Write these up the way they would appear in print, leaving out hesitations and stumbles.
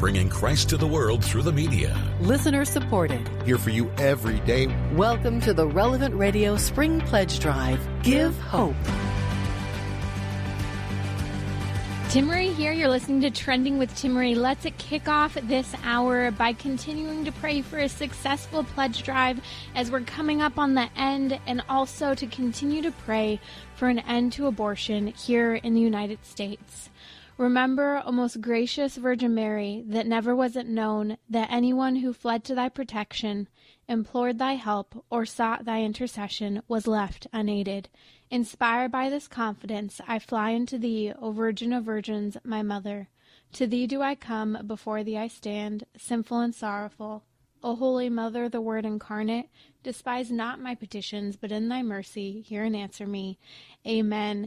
bringing Christ to the world through the media. Listener supported. Here for you every day. Welcome to the Relevant Radio Spring Pledge Drive. Give hope. Timmery here. You're listening to Trending with Timmery. Let's kick off this hour by continuing to pray for a successful pledge drive as we're coming up on the end, and also to continue to pray for an end to abortion here in the United States. Remember, O most gracious Virgin Mary, that never was it known that anyone who fled to thy protection, implored thy help, or sought thy intercession was left unaided. Inspired by this confidence, I fly unto thee, O Virgin of Virgins, my mother. To thee do I come, before thee I stand, sinful and sorrowful. O Holy Mother, the Word incarnate, despise not my petitions, but in thy mercy hear and answer me. Amen.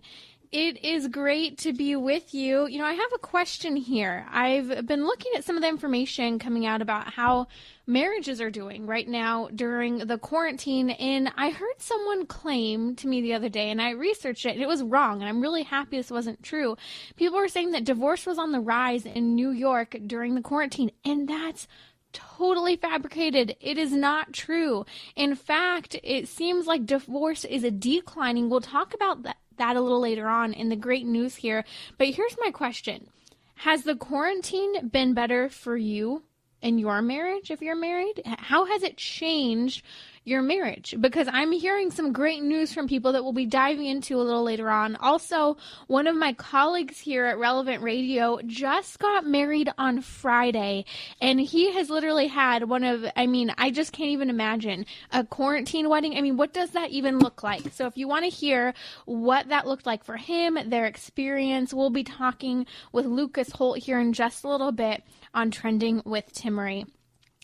It is great to be with you. You know, I have a question here. I've been looking at some of the information coming out about how marriages are doing right now during the quarantine, and I heard someone claim to me the other day, and I researched it, and it was wrong, and I'm really happy this wasn't true. People were saying that divorce was on the rise in New York during the quarantine, and that's totally fabricated. It is not true. In fact, it seems like divorce is declining. We'll talk about that a little later on in the great news here. But here's my question. Has the quarantine been better for you in your marriage if you're married? How has it changed your marriage? Because I'm hearing some great news from people that we'll be diving into a little later on. Also, one of my colleagues here at Relevant Radio just got married on Friday, and he has literally had I just can't even imagine a quarantine wedding. I mean, what does that even look like? So if you want to hear what that looked like for him, their experience, we'll be talking with Lucas Holt here in just a little bit on Trending with Timmery.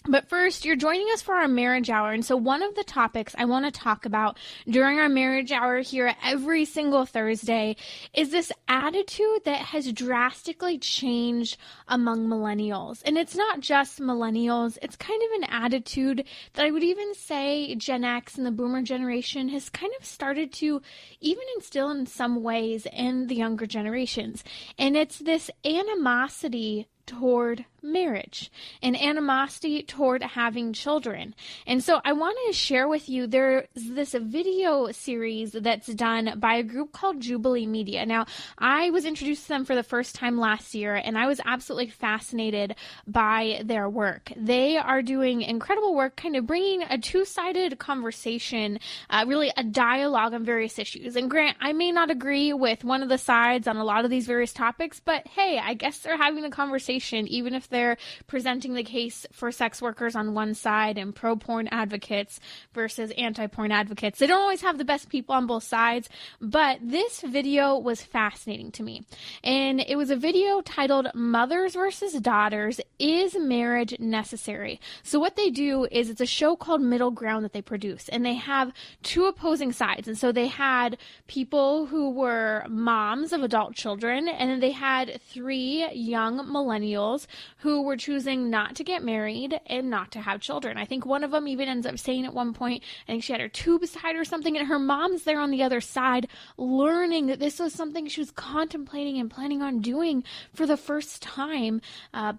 But first, you're joining us for our marriage hour. And so one of the topics I want to talk about during our marriage hour here every single Thursday is this attitude that has drastically changed among millennials. And it's not just millennials. It's kind of an attitude that I would even say Gen X and the boomer generation has kind of started to even instill in some ways in the younger generations. And it's this animosity toward marriage and animosity toward having children. And so I wanted to share with you, there's this video series that's done by a group called Jubilee Media. Now, I was introduced to them for the first time last year, and I was absolutely fascinated by their work. They are doing incredible work, kind of bringing a two-sided conversation, really a dialogue on various issues. And Grant, I may not agree with one of the sides on a lot of these various topics, but hey, I guess they're having a conversation, even if they're presenting the case for sex workers on one side and pro-porn advocates versus anti-porn advocates. They don't always have the best people on both sides, but this video was fascinating to me. And it was a video titled Mothers versus Daughters, Is Marriage Necessary? So what they do is it's a show called Middle Ground that they produce, and they have two opposing sides. And so they had people who were moms of adult children, and then they had three young millennials who were choosing not to get married and not to have children. I think one of them even ends up saying at one point, I think she had her tubes tied or something, and her mom's there on the other side learning that this was something she was contemplating and planning on doing for the first time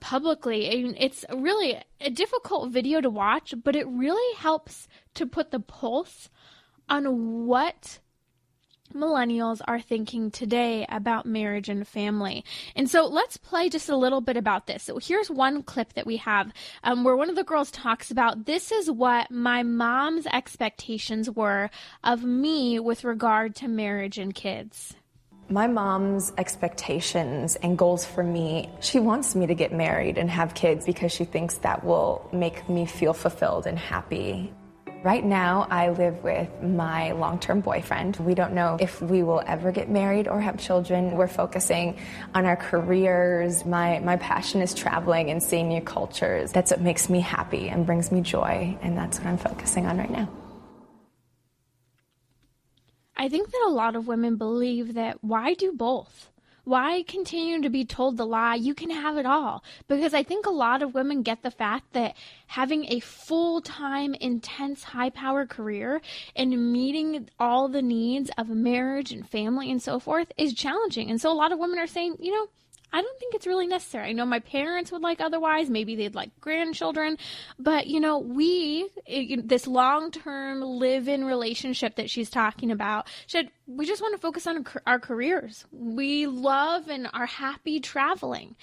publicly. And it's really a difficult video to watch, but it really helps to put the pulse on what millennials are thinking today about marriage and family. And so let's play just a little bit about this. So here's one clip that we have where one of the girls talks about, this is what my mom's expectations were of me with regard to marriage and kids. My mom's expectations and goals for me, she wants me to get married and have kids because she thinks that will make me feel fulfilled and happy. Right now, I live with my long-term boyfriend. We don't know if we will ever get married or have children. We're focusing on our careers. My passion is traveling and seeing new cultures. That's what makes me happy and brings me joy, and that's what I'm focusing on right now. I think that a lot of women believe that why do both? Why continue to be told the lie, you can have it all? Because I think a lot of women get the fact that having a full-time, intense, high-power career and meeting all the needs of marriage and family and so forth is challenging. And so a lot of women are saying, I don't think it's really necessary. I know my parents would like otherwise. Maybe they'd like grandchildren. But, this long-term live-in relationship that she's talking about, we just want to focus on our careers. We love and are happy traveling.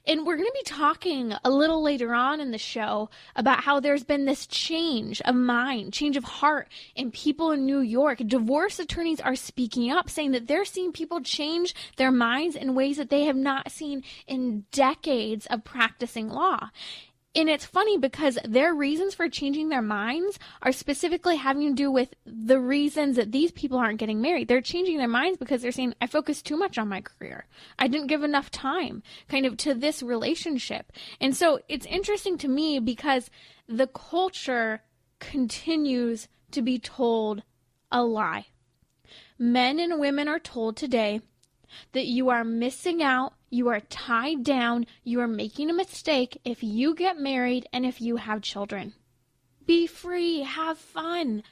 And we're going to be talking a little later on in the show about how there's been this change of mind, change of heart in people in New York. Divorce attorneys are speaking up, saying that they're seeing people change their minds in ways that they have not seen in decades of practicing law. And it's funny because their reasons for changing their minds are specifically having to do with the reasons that these people aren't getting married. They're changing their minds because they're saying, I focused too much on my career. I didn't give enough time kind of to this relationship. And so it's interesting to me because the culture continues to be told a lie. Men and women are told today that you are missing out, you are tied down, you are making a mistake if you get married and if you have children. Be free, have fun.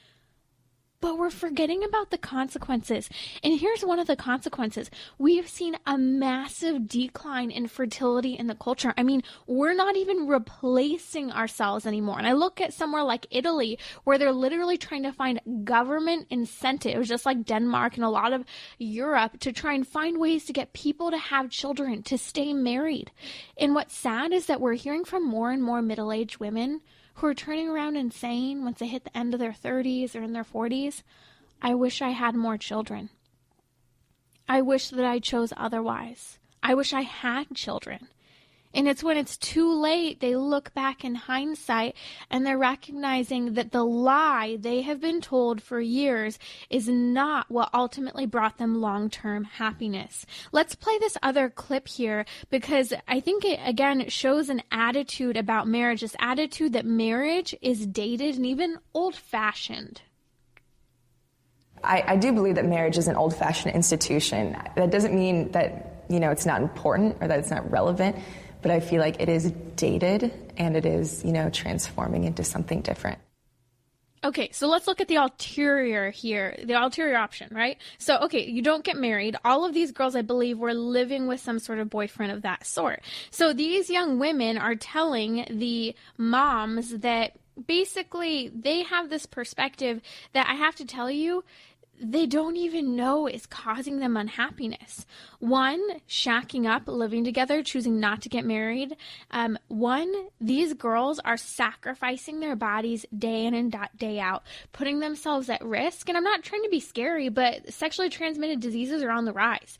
But we're forgetting about the consequences. And here's one of the consequences. We have seen a massive decline in fertility in the culture. I mean, we're not even replacing ourselves anymore. And I look at somewhere like Italy, where they're literally trying to find government incentives, just like Denmark and a lot of Europe, to try and find ways to get people to have children, to stay married. And what's sad is that we're hearing from more and more middle-aged women who are turning around and saying, once they hit the end of their 30s or in their 40s, I wish I had more children. I wish that I chose otherwise. I wish I had children. And it's when it's too late, they look back in hindsight and they're recognizing that the lie they have been told for years is not what ultimately brought them long-term happiness. Let's play this other clip here because I think it, again, shows an attitude about marriage, this attitude that marriage is dated and even old-fashioned. I do believe that marriage is an old-fashioned institution. That doesn't mean that, it's not important or that it's not relevant. But I feel like it is dated and it is, transforming into something different. Okay, so let's look at the ulterior here, the ulterior option, right? So, okay, you don't get married. All of these girls, I believe, were living with some sort of boyfriend of that sort. So these young women are telling the moms that basically they have this perspective that I have to tell you, they don't even know is causing them unhappiness. One, shacking up, living together, choosing not to get married. These girls are sacrificing their bodies day in and day out, putting themselves at risk. And I'm not trying to be scary, but sexually transmitted diseases are on the rise.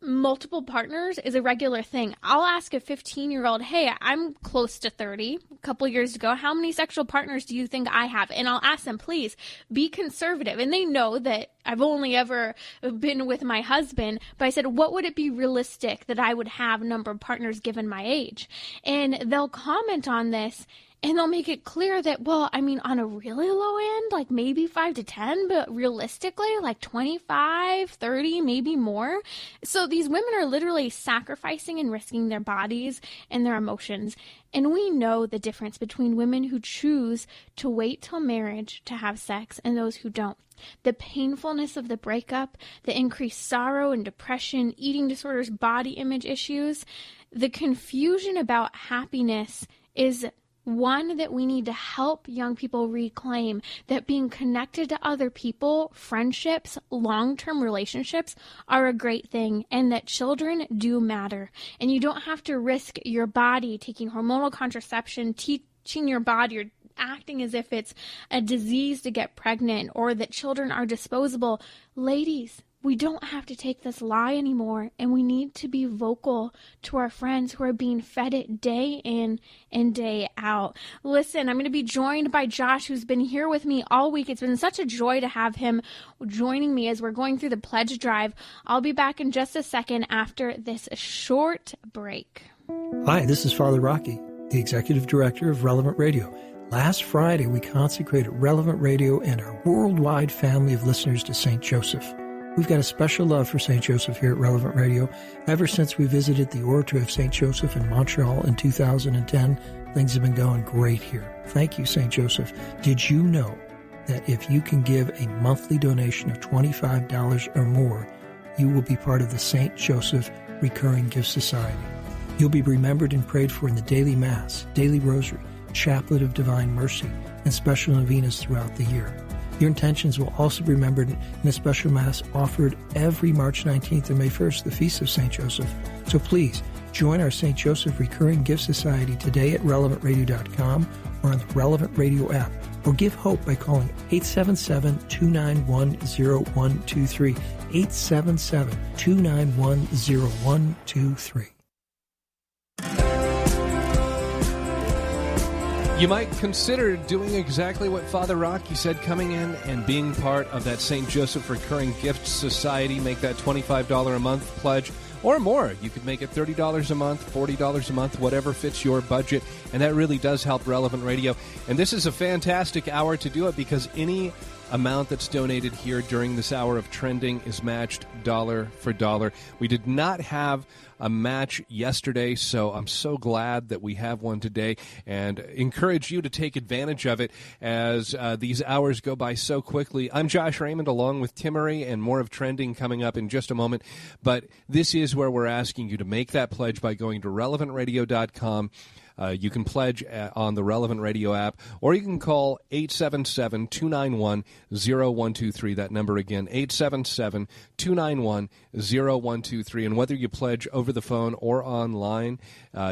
Multiple partners is a regular thing. I'll ask a 15-year-old, hey, I'm close to 30, a couple years ago, how many sexual partners do you think I have? And I'll ask them, please, be conservative. And they know that I've only ever been with my husband, but I said, what would it be realistic that I would have number of partners given my age? And they'll comment on this, and they'll make it clear that, on a really low end, like maybe 5 to 10, but realistically, like 25, 30, maybe more. So these women are literally sacrificing and risking their bodies and their emotions. And we know the difference between women who choose to wait till marriage to have sex and those who don't. The painfulness of the breakup, the increased sorrow and depression, eating disorders, body image issues, the confusion about happiness is one that we need to help young people reclaim, that being connected to other people, friendships, long-term relationships are a great thing, and that children do matter. And you don't have to risk your body taking hormonal contraception, teaching your body or acting as if it's a disease to get pregnant, or that children are disposable. Ladies, we don't have to take this lie anymore, and we need to be vocal to our friends who are being fed it day in and day out. Listen, I'm going to be joined by Josh, who's been here with me all week. It's been such a joy to have him joining me as we're going through the pledge drive. I'll be back in just a second after this short break. Hi, this is Father Rocky, the Executive Director of Relevant Radio. Last Friday, we consecrated Relevant Radio and our worldwide family of listeners to St. Joseph. We've got a special love for St. Joseph here at Relevant Radio. Ever since we visited the Oratory of St. Joseph in Montreal in 2010, things have been going great here. Thank you, St. Joseph. Did you know that if you can give a monthly donation of $25 or more, you will be part of the St. Joseph Recurring Gift Society. You'll be remembered and prayed for in the daily Mass, daily Rosary, Chaplet of Divine Mercy, and special novenas throughout the year. Your intentions will also be remembered in a special Mass offered every March 19th and May 1st, the Feast of St. Joseph. So please, join our St. Joseph Recurring Gift Society today at relevantradio.com or on the Relevant Radio app, or give hope by calling 877-291-0123, 877-291-0123. You might consider doing exactly what Father Rocky said, coming in and being part of that St. Joseph Recurring Gift Society. Make that $25 a month pledge or more. You could make it $30 a month, $40 a month, whatever fits your budget, and that really does help Relevant Radio. And this is a fantastic hour to do it because any amount that's donated here during this hour of trending is matched dollar for dollar. We did not have a match yesterday, so I'm so glad that we have one today and encourage you to take advantage of it as these hours go by so quickly. I'm Josh Raymond along with Timmery, and more of trending coming up in just a moment. But this is where we're asking you to make that pledge by going to relevantradio.com. You can pledge on the Relevant Radio app, or you can call 877-291-0123. That number again, 877-291-0123. And whether you pledge over the phone or online,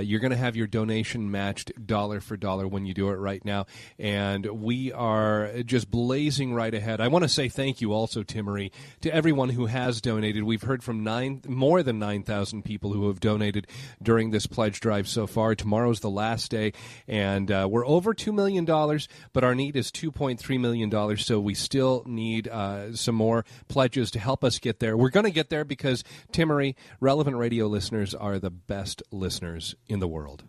you're going to have your donation matched dollar for dollar when you do it right now. And we are just blazing right ahead. I want to say thank you also, Timmery, to everyone who has donated. We've heard from more than 9,000 people who have donated during this pledge drive so far. Tomorrow's the last day, and we're over $2 million, but our need is $2.3 million, so we still need some more pledges to help us get there. We're going to get there because, Timmery, Relevant Radio listeners are the best listeners in the world.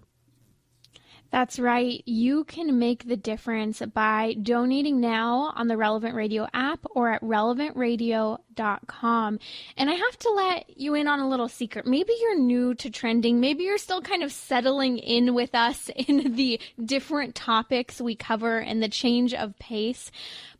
That's right. You can make the difference by donating now on the Relevant Radio app or at relevantradio.com. And I have to let you in on a little secret. Maybe you're new to trending. Maybe you're still kind of settling in with us in the different topics we cover and the change of pace.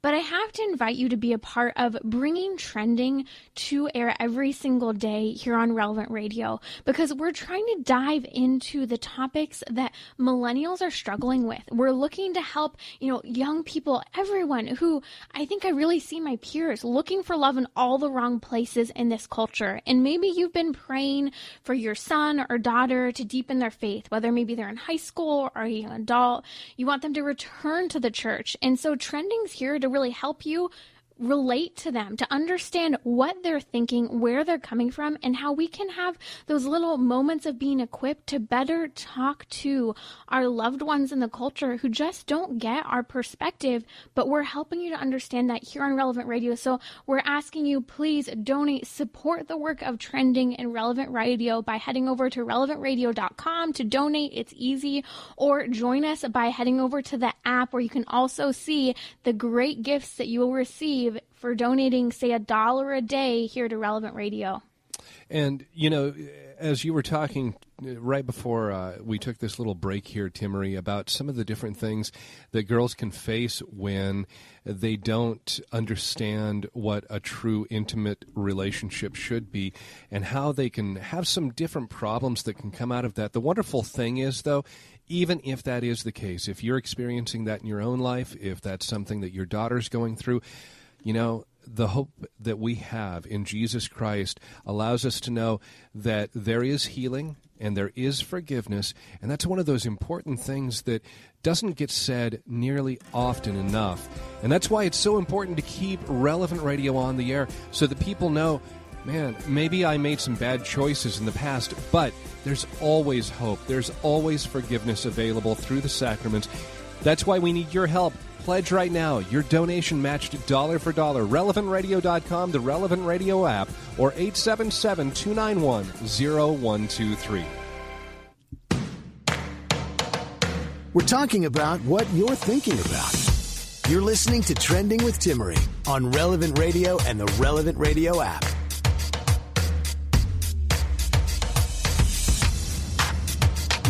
But I have to invite you to be a part of bringing trending to air every single day here on Relevant Radio, because we're trying to dive into the topics that millennials are struggling with. We're looking to help, young people, everyone who I think I really see my peers looking for love in all the wrong places in this culture. And maybe you've been praying for your son or daughter to deepen their faith, whether maybe they're in high school or a young adult. You want them to return to the church. And so trending's here to really help you relate to them, to understand what they're thinking, where they're coming from, and how we can have those little moments of being equipped to better talk to our loved ones in the culture who just don't get our perspective, but we're helping you to understand that here on Relevant Radio. So we're asking you, please donate, support the work of trending and Relevant Radio by heading over to relevantradio.com to donate. It's easy. Or join us by heading over to the app, where you can also see the great gifts that you will receive for donating, say, $1 a day here to Relevant Radio. And, as you were talking right before we took this little break here, Timmery, about some of the different things that girls can face when they don't understand what a true intimate relationship should be and how they can have some different problems that can come out of that. The wonderful thing is, though, even if that is the case, if you're experiencing that in your own life, if that's something that your daughter's going through, the hope that we have in Jesus Christ allows us to know that there is healing and there is forgiveness, and that's one of those important things that doesn't get said nearly often enough. And that's why it's so important to keep Relevant Radio on the air so that people know, man, maybe I made some bad choices in the past, but there's always hope. There's always forgiveness available through the sacraments. That's why we need your help. Pledge right now. Your donation matched dollar for dollar. RelevantRadio.com, the Relevant Radio app, or 877-291-0123. We're talking about what you're thinking about. You're listening to Trending with Timmery on Relevant Radio and the Relevant Radio app.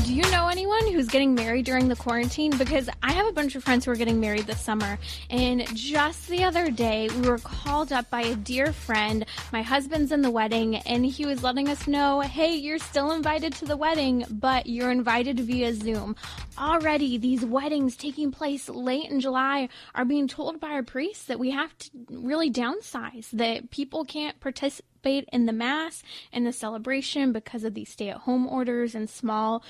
Do you know anyone who's getting married during the quarantine? Because I have a bunch of friends who are getting married this summer. And just the other day, we were called up by a dear friend. My husband's in the wedding, and he was letting us know, hey, you're still invited to the wedding, but you're invited via Zoom. Already, these weddings taking place late in July are being told by our priests that we have to really downsize, that people can't participate in the mass and the celebration because of these stay-at-home orders, and small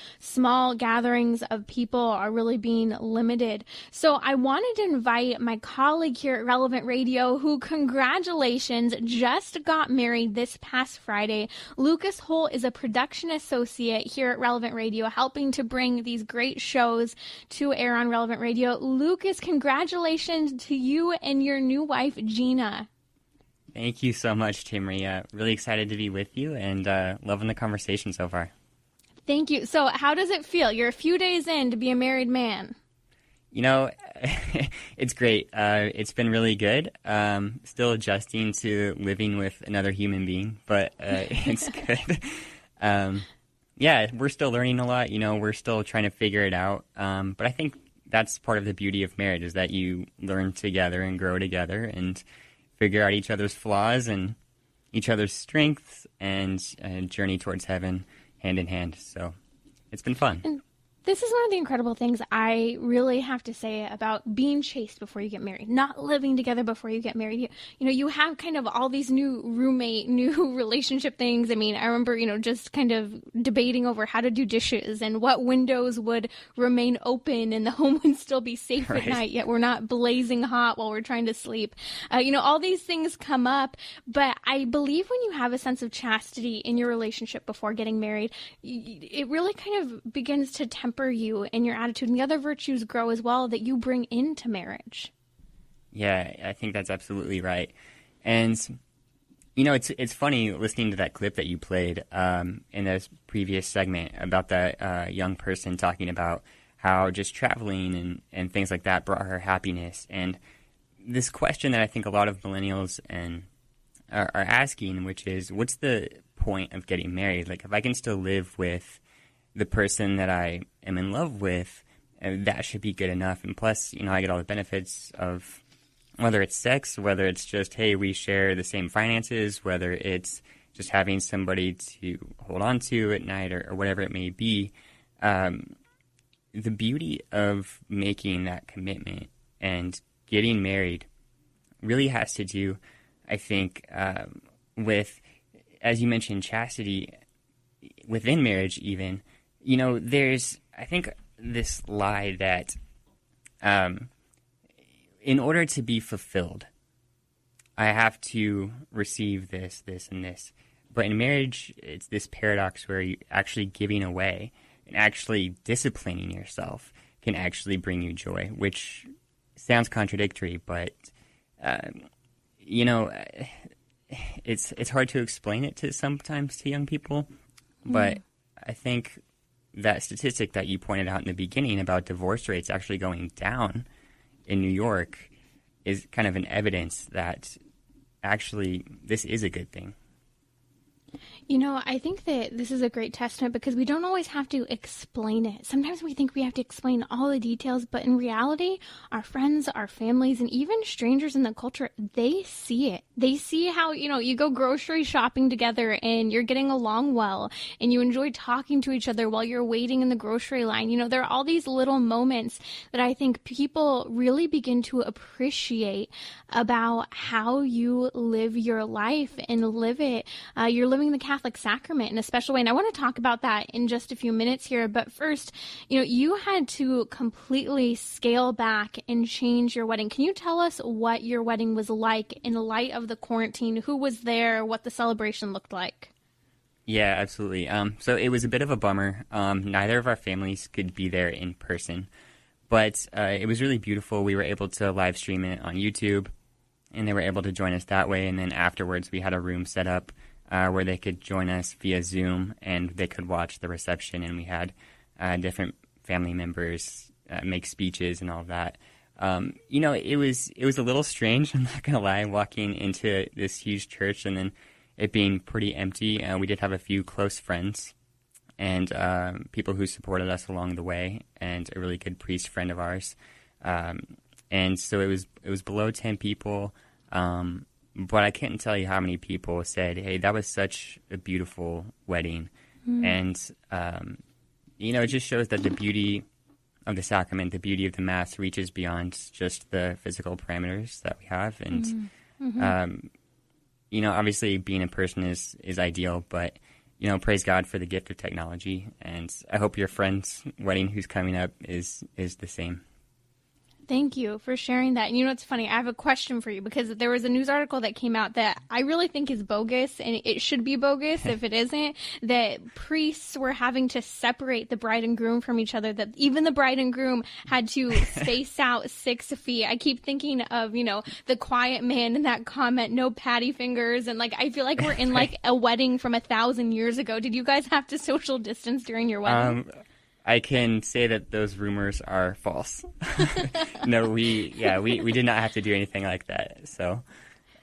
gatherings of people are really being limited. So I wanted to invite my colleague here at Relevant Radio, who, congratulations, just got married this past Friday. Lucas Holt is a production associate here at Relevant Radio, helping to bring these great shows to air on Relevant Radio. Lucas, congratulations to you and your new wife, Gina. Thank you so much, Timmy. Really excited to be with you and loving the conversation so far. Thank you. So how does it feel? You're a few days in to be a married man. You know, it's great. It's been really good. Still adjusting to living with another human being, but it's good. Yeah, we're still learning a lot. You know, we're still trying to figure it out. But I think that's part of the beauty of marriage, is that you learn together and grow together and figure out each other's flaws and each other's strengths, and journey towards heaven hand in hand. So it's been fun. And this is one of the incredible things I really have to say about being chaste before you get married, not living together before you get married. You know, you have kind of all these new relationship things. I mean, I remember, just kind of debating over how to do dishes and what windows would remain open and the home would still be safe at night, yet we're not blazing hot while we're trying to sleep. All these things come up, but I believe when you have a sense of chastity in your relationship before getting married, it really kind of begins to temper you and your attitude, and the other virtues grow as well that you bring into marriage. Yeah, I think that's absolutely right. And it's funny listening to that clip that you played in this previous segment about that young person talking about how just traveling and things like that brought her happiness. And this question that I think a lot of millennials are asking, which is, what's the point of getting married? Like, if I can still live with the person that I am in love with, that should be good enough. And plus, I get all the benefits of, whether it's sex, whether it's just, hey, we share the same finances, whether it's just having somebody to hold on to at night, or whatever it may be. The beauty of making that commitment and getting married really has to do, I think, with, as you mentioned, chastity within marriage even. There's, I think, this lie that in order to be fulfilled, I have to receive this, this, and this. But in marriage, it's this paradox where you actually giving away and actually disciplining yourself can actually bring you joy, which sounds contradictory, but, it's hard to explain it sometimes to young people. But I think that statistic that you pointed out in the beginning about divorce rates actually going down in New York is kind of an evidence that actually this is a good thing. I think that this is a great testament because we don't always have to explain it. Sometimes we think we have to explain all the details, but in reality, our friends, our families, and even strangers in the culture, they see it. They see how, you go grocery shopping together and you're getting along well and you enjoy talking to each other while you're waiting in the grocery line. There are all these little moments that I think people really begin to appreciate about how you live your life and live it. You're living the Catholic sacrament in a special way. And I want to talk about that in just a few minutes here. But first, you had to completely scale back and change your wedding. Can you tell us what your wedding was like in light of the quarantine? Who was there? What the celebration looked like? Yeah, absolutely. So it was a bit of a bummer. Neither of our families could be there in person, but it was really beautiful. We were able to live stream it on YouTube, and they were able to join us that way. And then afterwards, we had a room set up where they could join us via Zoom, and they could watch the reception. And we had different family members make speeches and all of that. It was a little strange, I'm not going to lie, walking into this huge church and then it being pretty empty. We did have a few close friends, and people who supported us along the way, and a really good priest friend of ours. And so it was below 10 people, but I couldn't tell you how many people said, "Hey, that was such a beautiful wedding." And it just shows that the beauty of the sacrament, the beauty of the Mass, reaches beyond just the physical parameters that we have. And obviously being in person is ideal, but praise God for the gift of technology, and I hope your friend's wedding who's coming up is the same. Thank you for sharing that. And it's funny, I have a question for you, because there was a news article that came out that I really think is bogus, and it should be bogus if it isn't, that priests were having to separate the bride and groom from each other, that even the bride and groom had to space out 6 feet. I keep thinking of, the quiet man in that comment, no patty fingers, and I feel like we're in a wedding from 1,000 years ago. Did you guys have to social distance during your wedding? I can say that those rumors are false. No, we did not have to do anything like that. So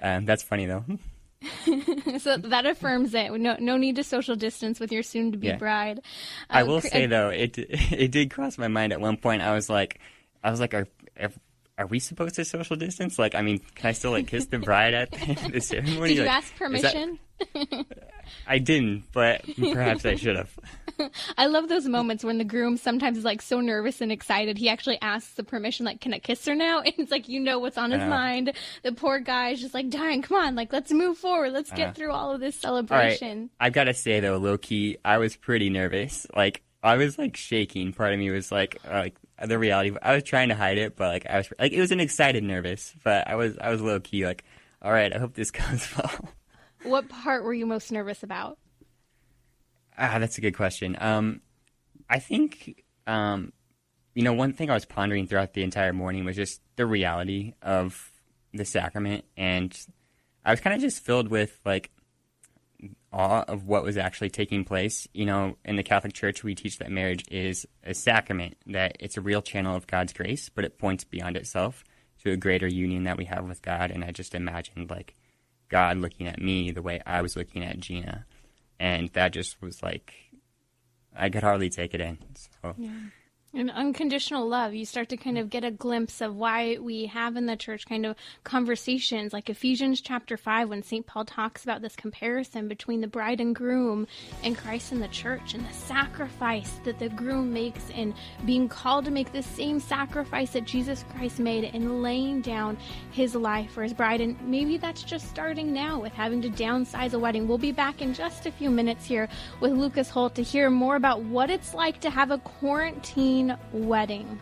that's funny, though. So that affirms it. No need to social distance with your soon-to-be bride. I will say, though, it did cross my mind at one point. I was like, are we supposed to social distance? Can I still kiss the bride at the ceremony? Did you ask permission? I didn't, but perhaps I should have. I love those moments when the groom sometimes is so nervous and excited. He actually asks the permission, can I kiss her now? And it's what's on his mind. The poor guy is just dying. Come on, let's move forward. Let's get through all of this celebration. Right. I've got to say, though, low key, I was pretty nervous. I was shaking. Part of me was the reality. I was trying to hide it, but I was it was an excited nervous, but I was low key all right, I hope this goes well. What part were you most nervous about? That's a good question. I think, one thing I was pondering throughout the entire morning was just the reality of the sacrament. And I was kind of just filled with, awe of what was actually taking place. In the Catholic Church, we teach that marriage is a sacrament, that it's a real channel of God's grace, but it points beyond itself to a greater union that we have with God. And I just imagined, God looking at me the way I was looking at Gina. And that just was I could hardly take it in. So. Yeah. And unconditional love, you start to kind of get a glimpse of why we have in the church kind of conversations like Ephesians chapter 5, when St. Paul talks about this comparison between the bride and groom and Christ and the church, and the sacrifice that the groom makes, and being called to make the same sacrifice that Jesus Christ made in laying down his life for his bride. And maybe that's just starting now with having to downsize a wedding. We'll be back in just a few minutes here with Lucas Holt to hear more about what it's like to have a quarantine wedding.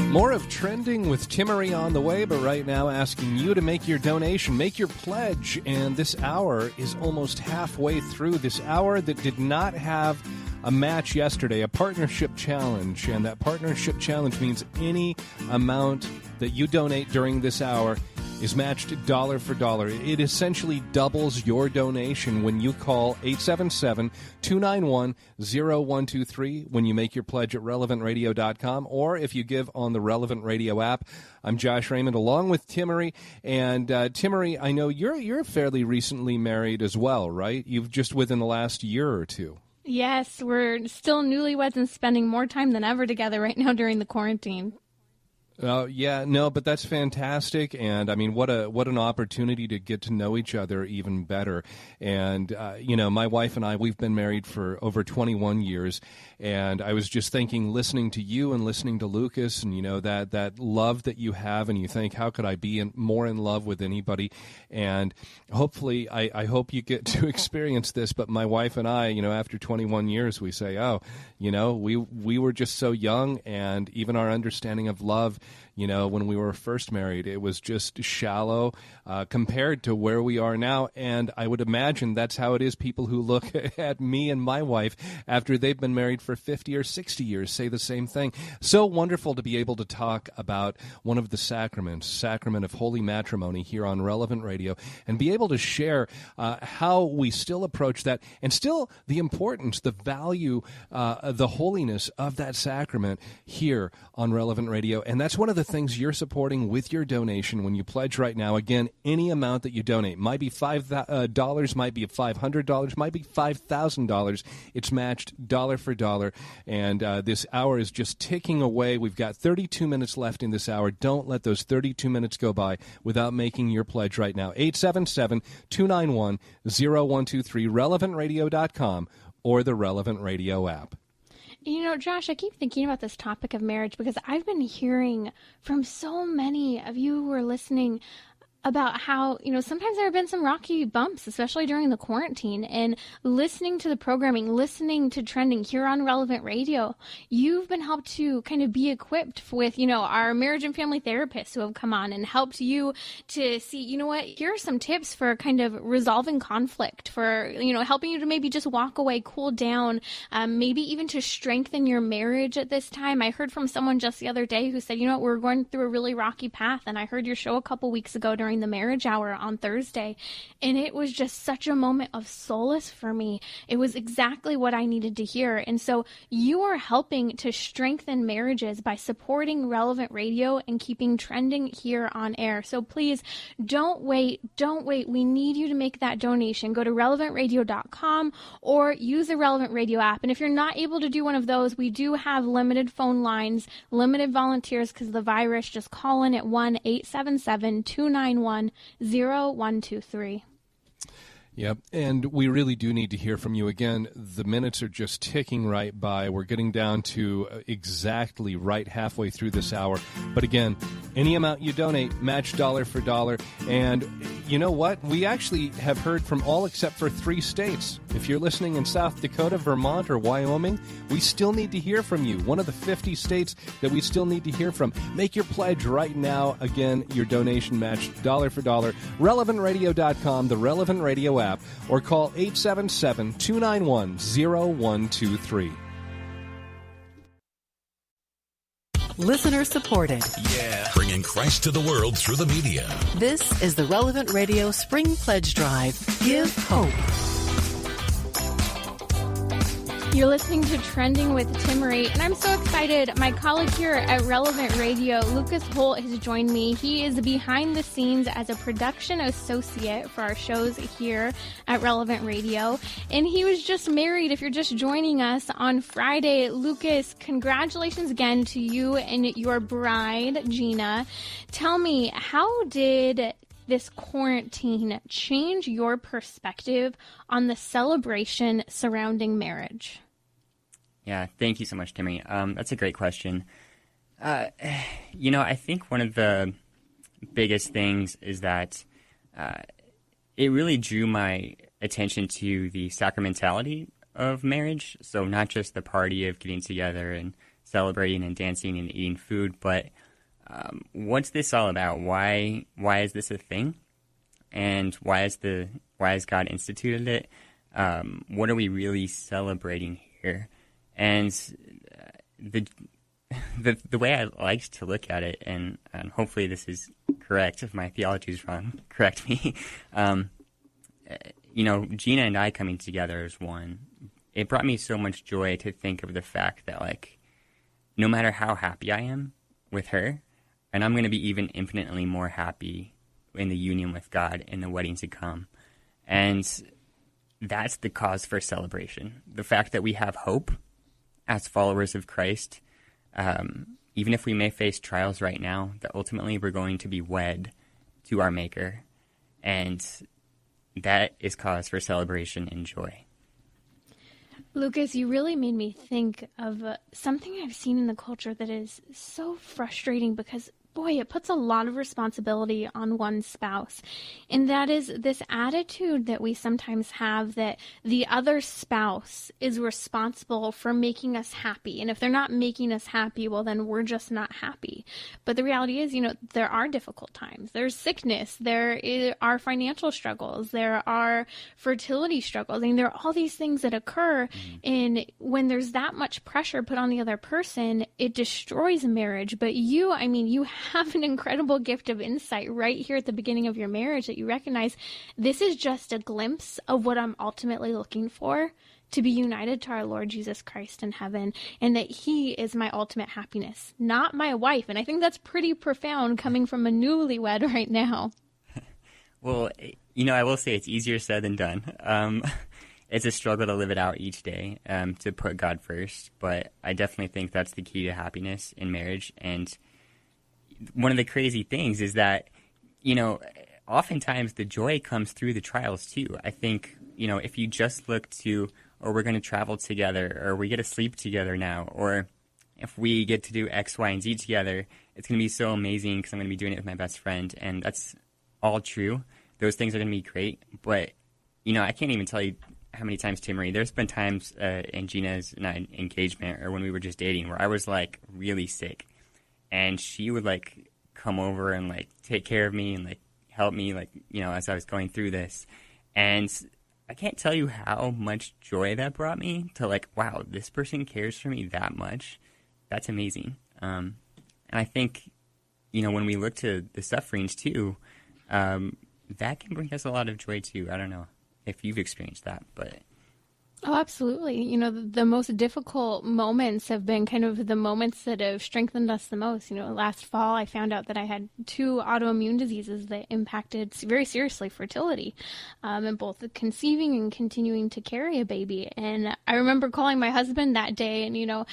More of Trending with Timmery on the way, but right now asking you to make your donation, make your pledge, and this hour is almost halfway through. This hour that did not have a match yesterday, a partnership challenge, and that partnership challenge means any amount that you donate during this hour is matched dollar for dollar. It essentially doubles your donation when you call 877-291-0123 when you make your pledge at relevantradio.com, or if you give on the Relevant Radio app. I'm Josh Raymond along with Timmery. And Timmery, I know you're fairly recently married as well, right? You've just within the last year or two. Yes, we're still newlyweds and spending more time than ever together right now during the quarantine. Yeah, no, but that's fantastic, and I mean, what an opportunity to get to know each other even better. And my wife and I, we've been married for over 21 years, and I was just thinking, listening to you and listening to Lucas, and that love that you have, and you think, how could I be more in love with anybody? And hopefully, I hope you get to experience this. But my wife and I, after 21 years, we say, we were just so young, and even our understanding of love, When we were first married, it was just shallow compared to where we are now. And I would imagine that's how it is. People who look at me and my wife after they've been married for 50 or 60 years say the same thing. So wonderful to be able to talk about one of the sacraments, sacrament of holy matrimony, here on Relevant Radio, and be able to share how we still approach that, and still the importance, the value, the holiness of that sacrament here on Relevant Radio. And that's one of the things you're supporting with your donation when you pledge right now. Again, any amount that you donate, might be $5, might be $500, might be $5,000. It's matched dollar for dollar. And this hour is just ticking away. We've got 32 minutes left in this hour. Don't let those 32 minutes go by without making your pledge right now. 877-291-0123, relevantradio.com, or the Relevant Radio app. Josh, I keep thinking about this topic of marriage because I've been hearing from so many of you who are listening about how, sometimes there have been some rocky bumps, especially during the quarantine, and listening to the programming, listening to Trending here on Relevant Radio, you've been helped to kind of be equipped with, our marriage and family therapists who have come on and helped you to see, here are some tips for kind of resolving conflict, for, helping you to maybe just walk away, cool down, maybe even to strengthen your marriage at this time. I heard from someone just the other day who said, we're going through a really rocky path, and I heard your show a couple weeks ago during the marriage hour on Thursday, and it was just such a moment of solace for me. It was exactly what I needed to hear. And so you are helping to strengthen marriages by supporting Relevant Radio and keeping Trending here on air. So please don't wait. We need you to make that donation. Go to relevantradio.com or use the Relevant Radio app. And if you're not able to do one of those, we do have limited phone lines, limited volunteers because of the virus. Just call in at 1-877-291-0123. Yep, and we really do need to hear from you. Again, the minutes are just ticking right by. We're getting down to exactly right halfway through this hour. But again, any amount you donate, match dollar for dollar. And you know what? We actually have heard from all except for 3 states. If you're listening in South Dakota, Vermont, or Wyoming, we still need to hear from you. One of the 50 states that we still need to hear from. Make your pledge right now. Again, your donation matched dollar for dollar. RelevantRadio.com, the Relevant Radio app, or call 877-291-0123. Listener supported. Yeah. Bringing Christ to the world through the media. This is the Relevant Radio Spring Pledge Drive. Give hope. You're listening to Trending with Timmery, and I'm so excited. My colleague here at Relevant Radio, Lucas Holt, has joined me. He is behind the scenes as a production associate for our shows here at Relevant Radio, and he was just married. If you're just joining us on Friday, Lucas, congratulations again to you and your bride, Gina. Tell me, how did this quarantine change your perspective on the celebration surrounding marriage? Yeah, thank you so much, Timmy. That's a great question. I think one of the biggest things is that it really drew my attention to the sacramentality of marriage. So not just the party of getting together and celebrating and dancing and eating food, but what's this all about? Why is this a thing? And why has God instituted it? What are we really celebrating here? And the way I like to look at it, and hopefully this is correct, if my theology is wrong, correct me. Gina and I coming together as one, it brought me so much joy to think of the fact that, no matter how happy I am with her, and I'm going to be even infinitely more happy in the union with God in the wedding to come. And that's the cause for celebration. The fact that we have hope as followers of Christ, even if we may face trials right now, that ultimately we're going to be wed to our Maker. And that is cause for celebration and joy. Lucas, you really made me think of something I've seen in the culture that is so frustrating because boy, it puts a lot of responsibility on one spouse. And that is this attitude that we sometimes have that the other spouse is responsible for making us happy. And if they're not making us happy, well, then we're just not happy. But the reality is, there are difficult times. There's sickness. There are financial struggles. There are fertility struggles. I mean, there are all these things that occur. And when there's that much pressure put on the other person, it destroys a marriage. But you have an incredible gift of insight right here at the beginning of your marriage that you recognize this is just a glimpse of what I'm ultimately looking for, to be united to our Lord Jesus Christ in heaven, and that he is my ultimate happiness, not my wife. And I think that's pretty profound coming from a newlywed right now. Well, I will say it's easier said than done. It's a struggle to live it out each day, to put God first. But I definitely think that's the key to happiness in marriage. And one of the crazy things is that, oftentimes the joy comes through the trials too. I think, if you just look to, or we're going to travel together, or we get to sleep together now, or if we get to do X, Y, and Z together, it's going to be so amazing because I'm going to be doing it with my best friend. And that's all true. Those things are going to be great. But, I can't even tell you how many times, Timmery, there's been times in Gina's and I engagement, or when we were just dating, where I was like really sick. And she would like come over and like take care of me and like help me as I was going through this. And I can't tell you how much joy that brought me to like, wow, this person cares for me that much. That's amazing. And I think, when we look to the sufferings too, that can bring us a lot of joy too. I don't know if you've experienced that, but... Oh, absolutely. The most difficult moments have been kind of the moments that have strengthened us the most. Last fall, I found out that I had 2 autoimmune diseases that impacted very seriously fertility, and both conceiving and continuing to carry a baby. And I remember calling my husband that day and,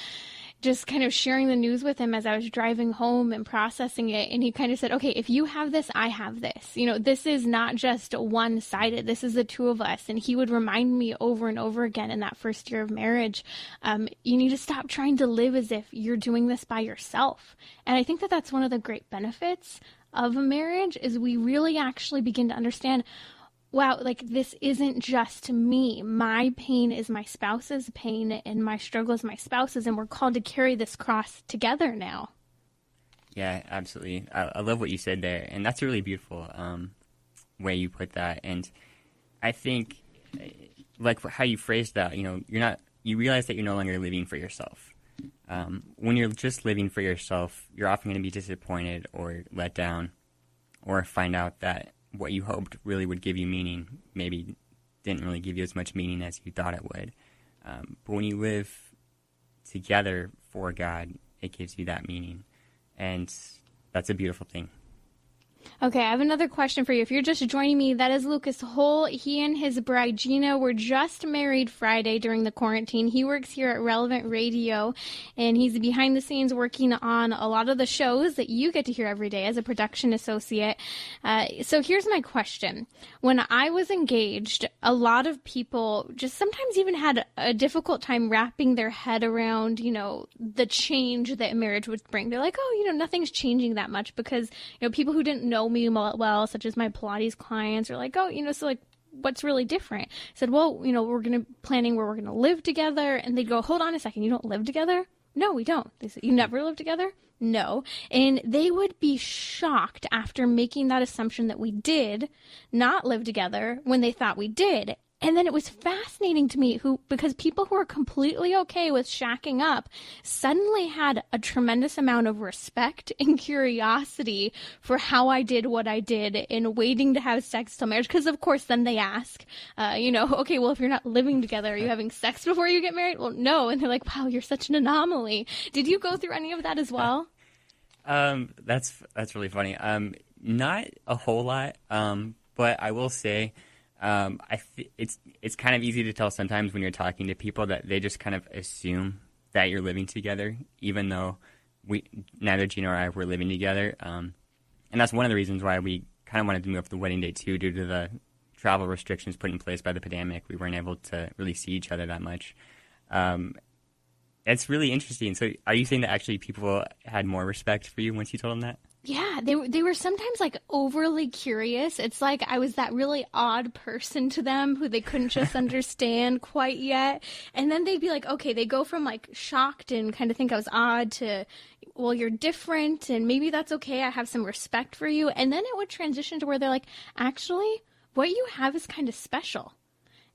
just kind of sharing the news with him as I was driving home and processing it. And he kind of said, okay, if you have this, I have this. This is not just one-sided. This is the two of us. And he would remind me over and over again in that first year of marriage, you need to stop trying to live as if you're doing this by yourself. And I think that that's one of the great benefits of a marriage is we really actually begin to understand, wow, like this isn't just me. My pain is my spouse's pain and my struggle is my spouse's, and we're called to carry this cross together now. Yeah, absolutely. I love what you said there, and that's a really beautiful way you put that. And I think, like how you phrased that, you realize that you're no longer living for yourself. When you're just living for yourself, you're often going to be disappointed or let down, or find out that what you hoped really would give you meaning maybe didn't really give you as much meaning as you thought it would. But when you live together for God, it gives you that meaning. And that's a beautiful thing. Okay, I have another question for you. If you're just joining me, that is Lucas Holt. He and his bride, Gina, were just married Friday during the quarantine. He works here at Relevant Radio, and he's behind the scenes working on a lot of the shows that you get to hear every day as a production associate. So here's my question. When I was engaged, a lot of people just sometimes even had a difficult time wrapping their head around, the change that marriage would bring. They're like, oh, nothing's changing that much because, people who didn't know me well, such as my Pilates clients, are like, oh, so like, what's really different? I said, well, we're planning where we're going to live together. And they'd go, hold on a second, you don't live together? No, we don't. They said, you never live together? No. And they would be shocked after making that assumption that we did not live together when they thought we did. And then it was fascinating to me because people who are completely okay with shacking up suddenly had a tremendous amount of respect and curiosity for how I did what I did in waiting to have sex till marriage. Because, of course, then they ask, okay, well, if you're not living together, are you having sex before you get married? Well, no. And they're like, wow, you're such an anomaly. Did you go through any of that as well? That's really funny. Not a whole lot, but I will say, it's kind of easy to tell sometimes when you're talking to people that they just kind of assume that you're living together, even though neither Gina or I were living together. And that's one of the reasons why we kind of wanted to move up the wedding date too, due to the travel restrictions put in place by the pandemic. We weren't able to really see each other that much. It's really interesting. So are you saying that actually people had more respect for you once you told them that? Yeah, they were sometimes like overly curious. It's like I was that really odd person to them who they couldn't just understand quite yet. And then they'd be like, okay, they go from like shocked and kind of think I was odd to, well, you're different and maybe that's okay. I have some respect for you. And then it would transition to where they're like, actually, what you have is kind of special.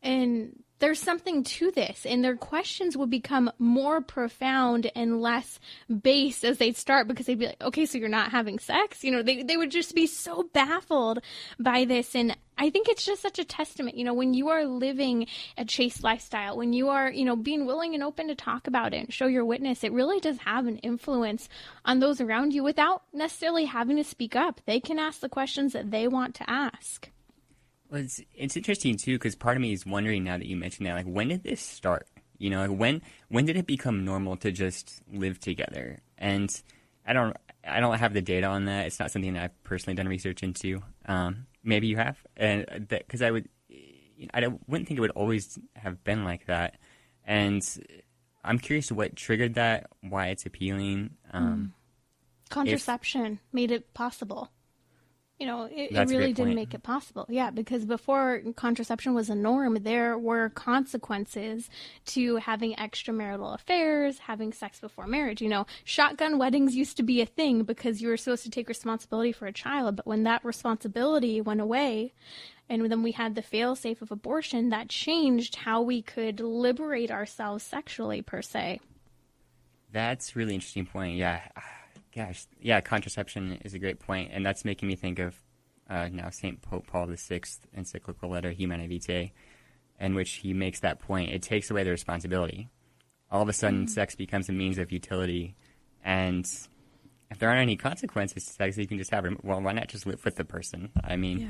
And there's something to this, and their questions would become more profound and less base as they'd start, because they'd be like, okay, so you're not having sex? You know, they would just be so baffled by this. And I think it's just such a testament, you know, when you are living a chaste lifestyle, when you are, you know, being willing and open to talk about it and show your witness, it really does have an influence on those around you without necessarily having to speak up. They can ask the questions that they want to ask. Well, it's interesting, too, because part of me is wondering now that you mentioned that, like, when did this start? You know, like, when did it become normal to just live together? And I don't have the data on that. It's not something that I've personally done research into. Maybe you have, and because I wouldn't think it would always have been like that. And I'm curious to what triggered that, why it's appealing. Contraception made it possible. You know, it really didn't make it possible. Yeah, because before contraception was a norm, there were consequences to having extramarital affairs, having sex before marriage. You know, shotgun weddings used to be a thing because you were supposed to take responsibility for a child. But when that responsibility went away, and then we had the fail-safe of abortion, that changed how we could liberate ourselves sexually, per se. That's a really interesting point, yeah. Gosh, yeah, contraception is a great point, and that's making me think of now St. Pope Paul VI encyclical letter, Humanae Vitae, in which he makes that point. It takes away the responsibility. All of a sudden, sex becomes a means of utility, and if there aren't any consequences to sex, you can just have it. Well, why not just live with the person? I mean... Yeah.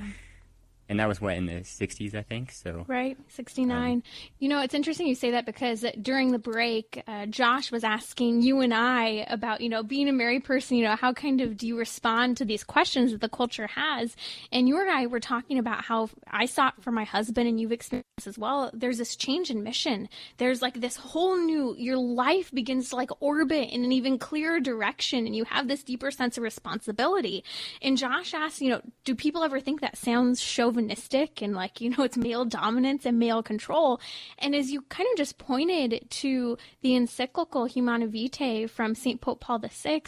And that was, in the 60s, I think? So right, 69. You know, it's interesting you say that because during the break, Josh was asking you and I about, you know, being a married person, you know, how kind of do you respond to these questions that the culture has? And you and I were talking about how I saw it for my husband, and you've experienced as well. There's this change in mission. There's like this whole new, your life begins to like orbit in an even clearer direction, and you have this deeper sense of responsibility. And Josh asked, you know, do people ever think that sounds chauvinistic and like, you know, it's male dominance and male control? And as you kind of just pointed to the encyclical Humanae Vitae from St. Pope Paul VI,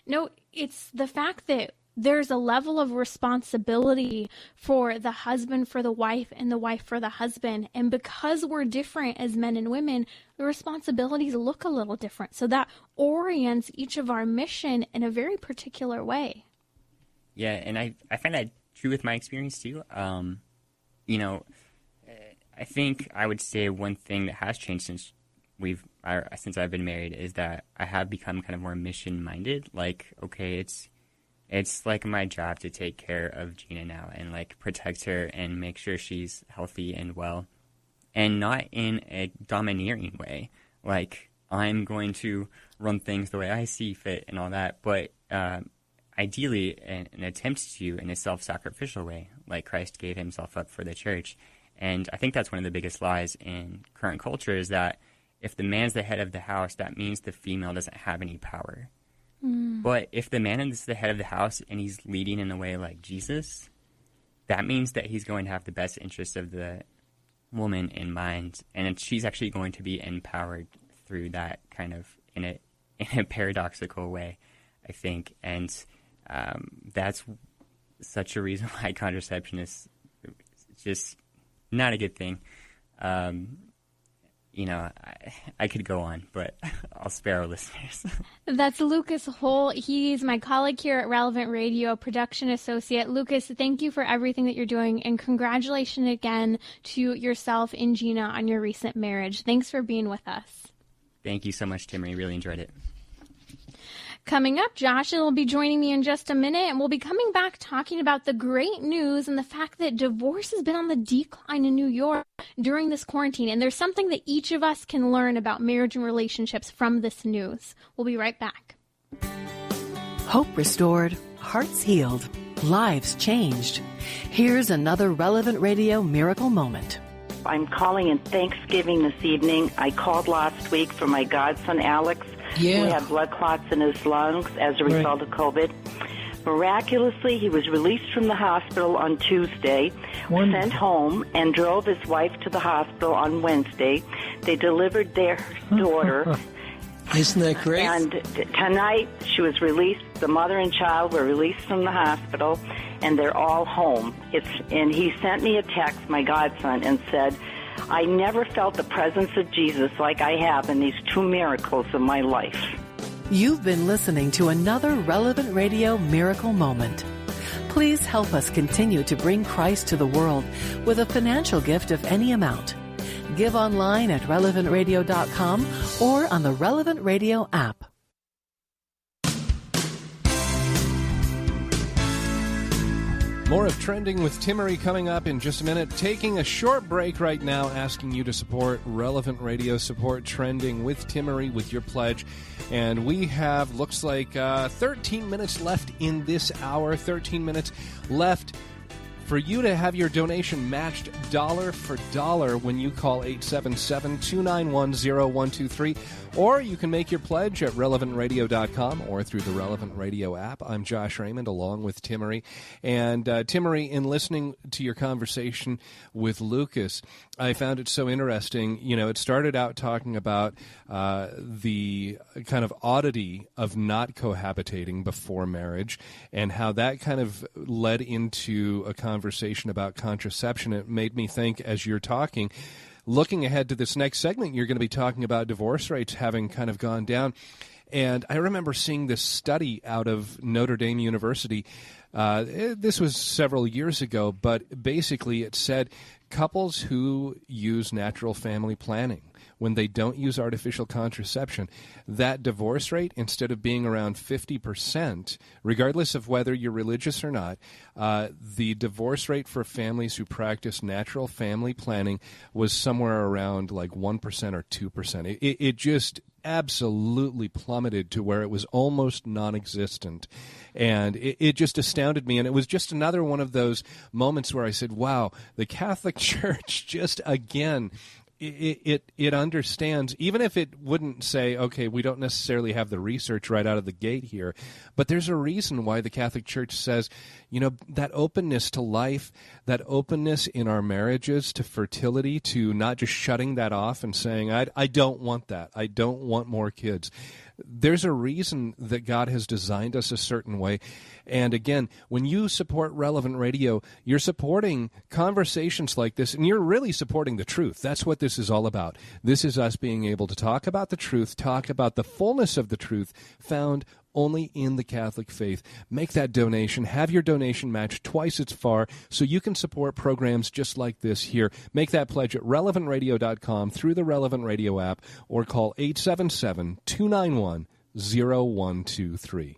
no, it's the fact that there's a level of responsibility for the husband for the wife and the wife for the husband. And because we're different as men and women, the responsibilities look a little different. So that orients each of our mission in a very particular way. Yeah, and I find that true with my experience too. You know, I think I would say one thing that has changed since I've been married is that I have become kind of more mission minded. Like, okay, it's like my job to take care of Gina now and like protect her and make sure she's healthy and well, and not in a domineering way. Like, I'm going to run things the way I see fit and all that, but ideally an attempt to in a self-sacrificial way, like Christ gave himself up for the church. And I think that's one of the biggest lies in current culture, is that if the man's the head of the house, that means the female doesn't have any power. But if the man is the head of the house and he's leading in a way like Jesus, that means that he's going to have the best interests of the woman in mind, and she's actually going to be empowered through that kind of in a paradoxical way, I think. And that's such a reason why contraception is just not a good thing. You know, I could go on, but I'll spare our listeners. That's Lucas Holt. He's my colleague here at Relevant Radio, production associate. Lucas, thank you for everything that you're doing, and congratulations again to yourself and Gina on your recent marriage. Thanks for being with us. Thank you so much, Timmy. Really enjoyed it. Coming up, Josh will be joining me in just a minute, and we'll be coming back talking about the great news and the fact that divorce has been on the decline in New York during this quarantine. And there's something that each of us can learn about marriage and relationships from this news. We'll be right back. Hope restored, hearts healed, lives changed. Here's another Relevant Radio miracle moment. I'm calling in Thanksgiving this evening. I called last week for my godson, Alex. Yeah. He had blood clots in his lungs as a result of COVID. Miraculously, he was released from the hospital on Tuesday, sent home, and drove his wife to the hospital on Wednesday. They delivered their daughter. Isn't that great? And tonight, she was released. The mother and child were released from the hospital, and they're all home. And he sent me a text, my godson, and said, I never felt the presence of Jesus like I have in these 2 miracles of my life. You've been listening to another Relevant Radio Miracle Moment. Please help us continue to bring Christ to the world with a financial gift of any amount. Give online at relevantradio.com or on the Relevant Radio app. More of Trending with Timmery coming up in just a minute. Taking a short break right now, asking you to support Relevant Radio, support Trending with Timmery with your pledge. And we have, looks like, 13 minutes left in this hour, 13 minutes left for you to have your donation matched dollar for dollar when you call 877-291-0123. Or you can make your pledge at relevantradio.com or through the Relevant Radio app. I'm Josh Raymond along with Timmery. And Timmery, in listening to your conversation with Lucas, I found it so interesting. You know, it started out talking about the kind of oddity of not cohabitating before marriage and how that kind of led into a conversation about contraception. It made me think, as you're talking, looking ahead to this next segment, you're going to be talking about divorce rates having kind of gone down. And I remember seeing this study out of Notre Dame University. This was several years ago, but basically it said couples who use natural family planning, when they don't use artificial contraception, that divorce rate, instead of being around 50%, regardless of whether you're religious or not, the divorce rate for families who practice natural family planning was somewhere around like 1% or 2%. It just absolutely plummeted to where it was almost non-existent. And it just astounded me. And it was just another one of those moments where I said, wow, the Catholic Church just again, it understands, even if it wouldn't say, okay, we don't necessarily have the research right out of the gate here, but there's a reason why the Catholic Church says, you know, that openness to life, that openness in our marriages to fertility, to not just shutting that off and saying, I don't want that. I don't want more kids. There's a reason that God has designed us a certain way. And again, when you support Relevant Radio, you're supporting conversations like this, and you're really supporting the truth. That's what this is all about. This is us being able to talk about the truth, talk about the fullness of the truth found only in the Catholic faith. Make that donation. Have your donation matched twice as far so you can support programs just like this here. Make that pledge at relevantradio.com through the Relevant Radio app or call 877-291-0123.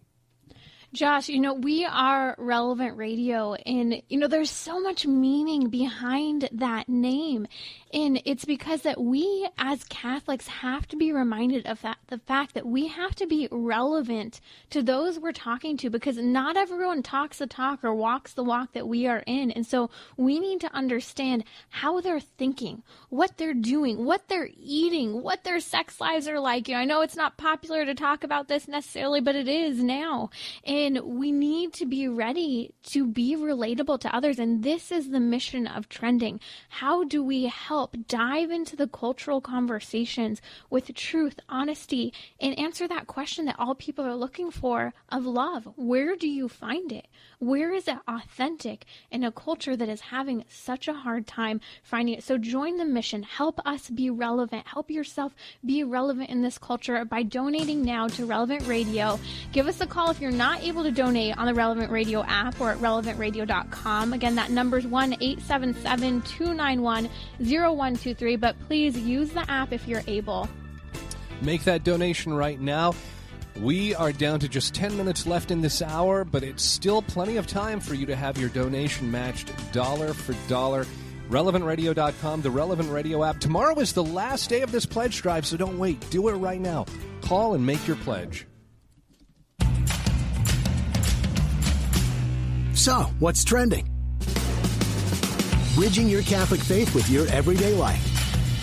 Josh, you know, we are Relevant Radio, and, you know, there's so much meaning behind that name. And it's because that we as Catholics have to be reminded of the fact that we have to be relevant to those we're talking to, because not everyone talks the talk or walks the walk that we are in. And so we need to understand how they're thinking, what they're doing, what they're eating, what their sex lives are like. You know, I know it's not popular to talk about this necessarily, but it is now. And we need to be ready to be relatable to others. And this is the mission of Trending. How do we help dive into the cultural conversations with truth, honesty, and answer that question that all people are looking for of love? Where do you find it? Where is it authentic in a culture that is having such a hard time finding it? So join the mission. Help us be relevant. Help yourself be relevant in this culture by donating now to Relevant Radio. Give us a call if you're not able to donate on the Relevant Radio app or at relevantradio.com. Again, that number is 1-877-291-0123, but please use the app if you're able. Make that donation right now. We are down to just 10 minutes left in this hour, but it's still plenty of time for you to have your donation matched dollar for dollar. RelevantRadio.com, the Relevant Radio app. Tomorrow is the last day of this pledge drive, so don't wait. Do it right now. Call and make your pledge. So, what's trending? Bridging your Catholic faith with your everyday life.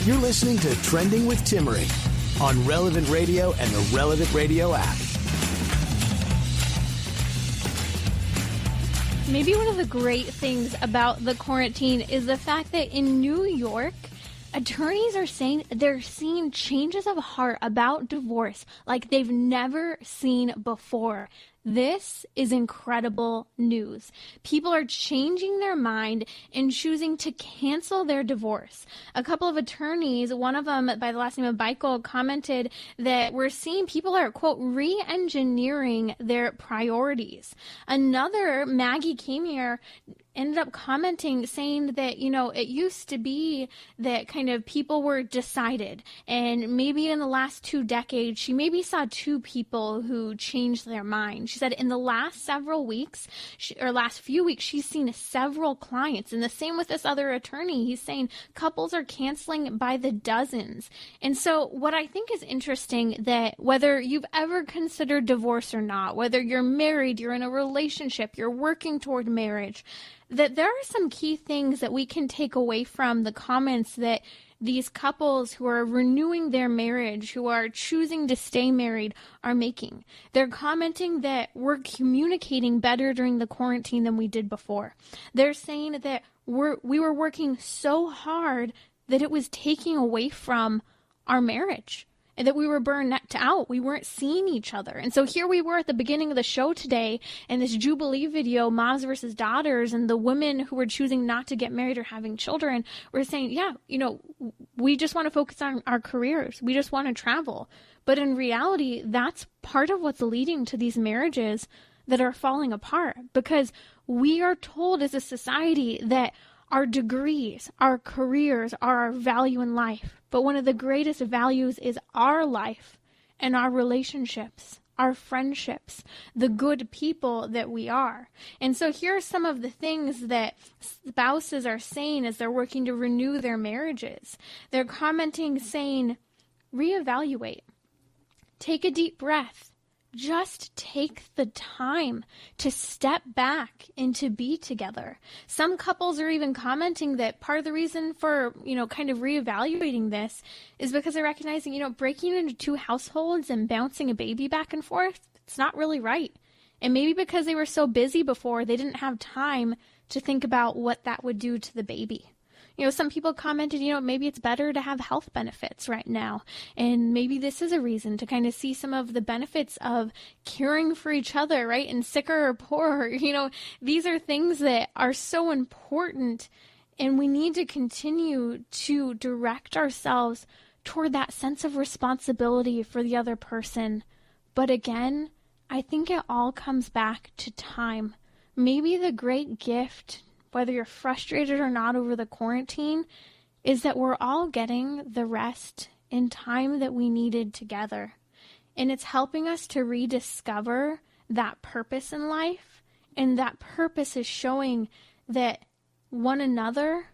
You're listening to Trending with Timmery on Relevant Radio and the Relevant Radio app. Maybe one of the great things about the quarantine is the fact that in New York, attorneys are saying they're seeing changes of heart about divorce like they've never seen before. This is incredible news. People are changing their mind and choosing to cancel their divorce. A couple of attorneys, one of them by the last name of Michael, commented that we're seeing people are, quote, re-engineering their priorities. Another, Maggie came here, ended up commenting saying that, it used to be that kind of people were decided. And maybe in the last 2 decades, she maybe saw 2 people who changed their mind. She said in the last several weeks, last few weeks, she's seen several clients. And the same with this other attorney. He's saying couples are canceling by the dozens. And so what I think is interesting, that whether you've ever considered divorce or not, whether you're married, you're in a relationship, you're working toward marriage, that there are some key things that we can take away from the comments that these couples who are renewing their marriage, who are choosing to stay married, are making. They're commenting that we're communicating better during the quarantine than we did before. They're saying that we were working so hard that it was taking away from our marriage, and that we were burned out. We weren't seeing each other. And so here we were at the beginning of the show today, and this Jubilee video, Moms versus Daughters, and the women who were choosing not to get married or having children were saying, we just want to focus on our careers. We just want to travel. But in reality, that's part of what's leading to these marriages that are falling apart, because we are told as a society that our degrees, our careers are our value in life. But one of the greatest values is our life and our relationships, our friendships, the good people that we are. And so here are some of the things that spouses are saying as they're working to renew their marriages. They're commenting saying, reevaluate, take a deep breath. Just take the time to step back and to be together. Some couples are even commenting that part of the reason for, kind of reevaluating this is because they're recognizing, breaking into 2 households and bouncing a baby back and forth, it's not really right. And maybe because they were so busy before, they didn't have time to think about what that would do to the baby. Some people commented, maybe it's better to have health benefits right now. And maybe this is a reason to kind of see some of the benefits of caring for each other, right? And sicker or poorer, these are things that are so important. And we need to continue to direct ourselves toward that sense of responsibility for the other person. But again, I think it all comes back to time. Maybe the great gift, whether you're frustrated or not over the quarantine, is that we're all getting the rest and time that we needed together. And it's helping us to rediscover that purpose in life. And that purpose is showing that one another,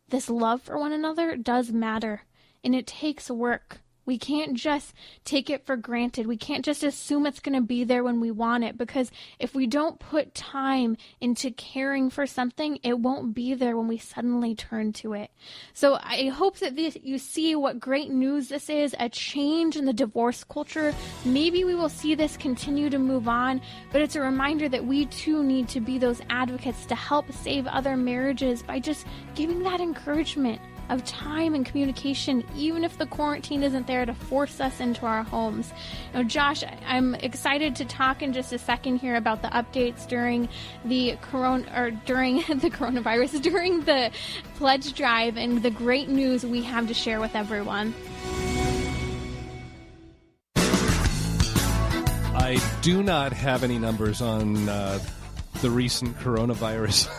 this love for one another, does matter. And it takes work. We can't just take it for granted. We can't just assume it's going to be there when we want it, because if we don't put time into caring for something, it won't be there when we suddenly turn to it. So I hope that you see what great news this is, a change in the divorce culture. Maybe we will see this continue to move on, but it's a reminder that we too need to be those advocates to help save other marriages by just giving that encouragement of time and communication, even if the quarantine isn't there to force us into our homes. Josh, I'm excited to talk in just a second here about the updates during the coronavirus, during the pledge drive, and the great news we have to share with everyone. I do not have any numbers on the recent coronavirus.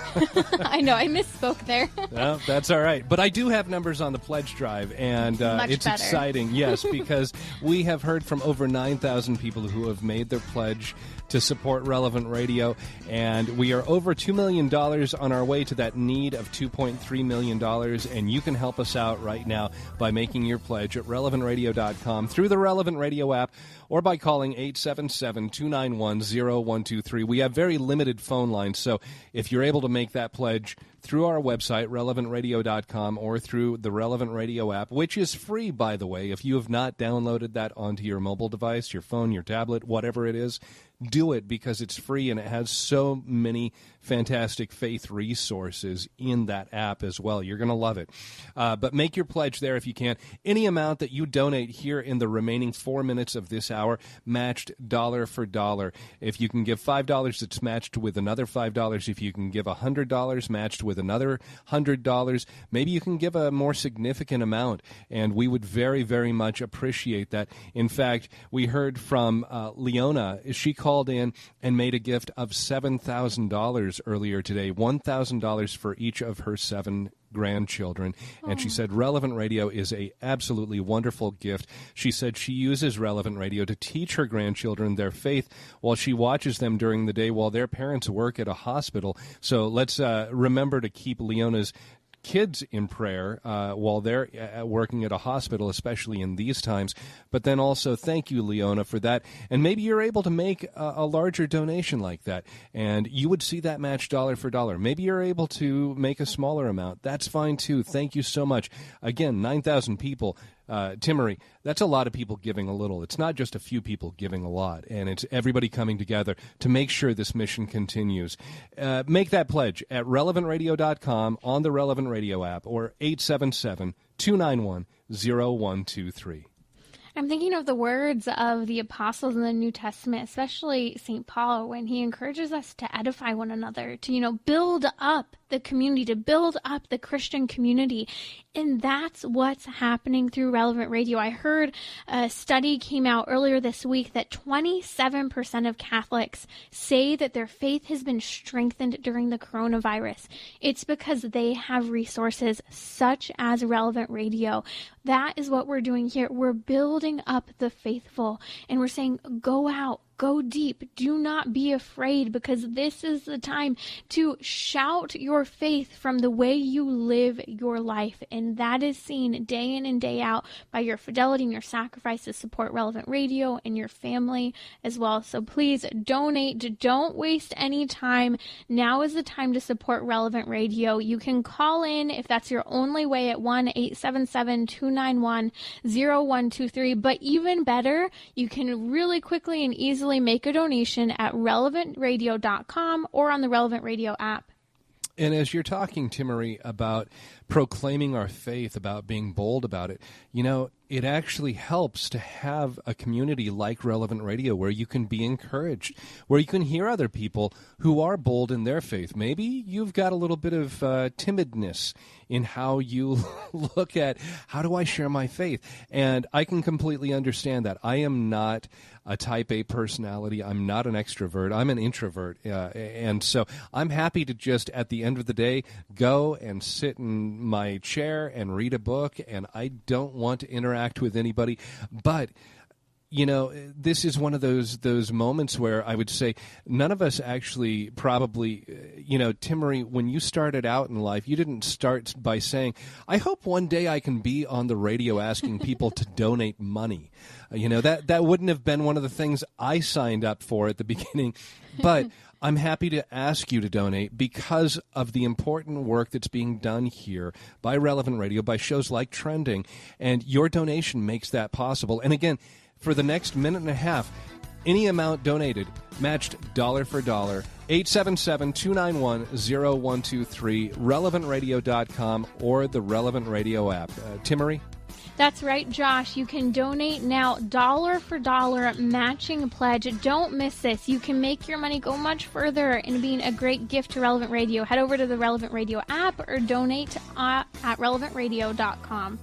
I know, I misspoke there. No, that's all right. But I do have numbers on the pledge drive, and it's better. Exciting, yes, because we have heard from over 9,000 people who have made their pledge to support Relevant Radio, and we are over $2 million on our way to that need of $2.3 million, and you can help us out right now by making your pledge at relevantradio.com through the Relevant Radio app or by calling 877-291-0123. We have very limited phone lines, so if you're able to make that pledge through our website, relevantradio.com, or through the Relevant Radio app, which is free, by the way. If you have not downloaded that onto your mobile device, your phone, your tablet, whatever it is, do it because it's free and it has so many fantastic faith resources in that app as well. You're going to love it. But make your pledge there if you can. Any amount that you donate here in the remaining 4 minutes of this hour, matched dollar for dollar. If you can give $5, it's matched with another $5. If you can give $100, matched with another $100. Maybe you can give a more significant amount, and we would very, very much appreciate that. In fact, we heard from Leona. She called in and made a gift of $7,000 earlier today, $1,000 for each of her 7 grandchildren. And she said Relevant Radio is a absolutely wonderful gift. She said she uses Relevant Radio to teach her grandchildren their faith while she watches them during the day while their parents work at a hospital. So let's remember to keep Leona's kids in prayer while they're working at a hospital, especially in these times. But then also thank you, Leona, for that. And maybe you're able to make a larger donation like that, and you would see that match dollar for dollar. Maybe you're able to make a smaller amount. That's fine, too. Thank you so much. Again, 9,000 people. Timmery, that's a lot of people giving a little. It's not just a few people giving a lot, and it's everybody coming together to make sure this mission continues. Make that pledge at relevantradio.com, on the Relevant Radio app, or 877-291-0123. I'm thinking of the words of the apostles in the New Testament, especially St. Paul, when he encourages us to edify one another, to, build up the community, to build up the Christian community. And that's what's happening through Relevant Radio. I heard a study came out earlier this week that 27% of Catholics say that their faith has been strengthened during the coronavirus. It's because they have resources such as Relevant Radio. That is what we're doing here. We're building up the faithful, and we're saying, go out. Go deep. Do not be afraid, because this is the time to shout your faith from the way you live your life. And that is seen day in and day out by your fidelity and your sacrifice to support Relevant Radio and your family as well. So please donate. Don't waste any time. Now is the time to support Relevant Radio. You can call in if that's your only way at 1-877-291-0123. But even better, you can really quickly and easily make a donation at relevantradio.com or on the Relevant Radio app. And as you're talking, Timmery, about proclaiming our faith, about being bold about it, it actually helps to have a community like Relevant Radio where you can be encouraged, where you can hear other people who are bold in their faith. Maybe you've got a little bit of timidness in how you look at, how do I share my faith? And I can completely understand that. I am not a type A personality. I'm not an extrovert. I'm an introvert. And so I'm happy to just, at the end of the day, go and sit in my chair and read a book, and I don't want to interact with anybody. But this is one of those moments where I would say none of us actually probably, Timmery, when you started out in life, you didn't start by saying, I hope one day I can be on the radio asking people to donate money. That wouldn't have been one of the things I signed up for at the beginning. But I'm happy to ask you to donate because of the important work that's being done here by Relevant Radio, by shows like Trending, and your donation makes that possible. And again, for the next minute and a half, any amount donated, matched dollar for dollar, 877-291-0123, relevantradio.com, or the Relevant Radio app. Timmery? That's right, Josh. You can donate now, dollar for dollar, matching pledge. Don't miss this. You can make your money go much further in being a great gift to Relevant Radio. Head over to the Relevant Radio app or donate at relevantradio.com.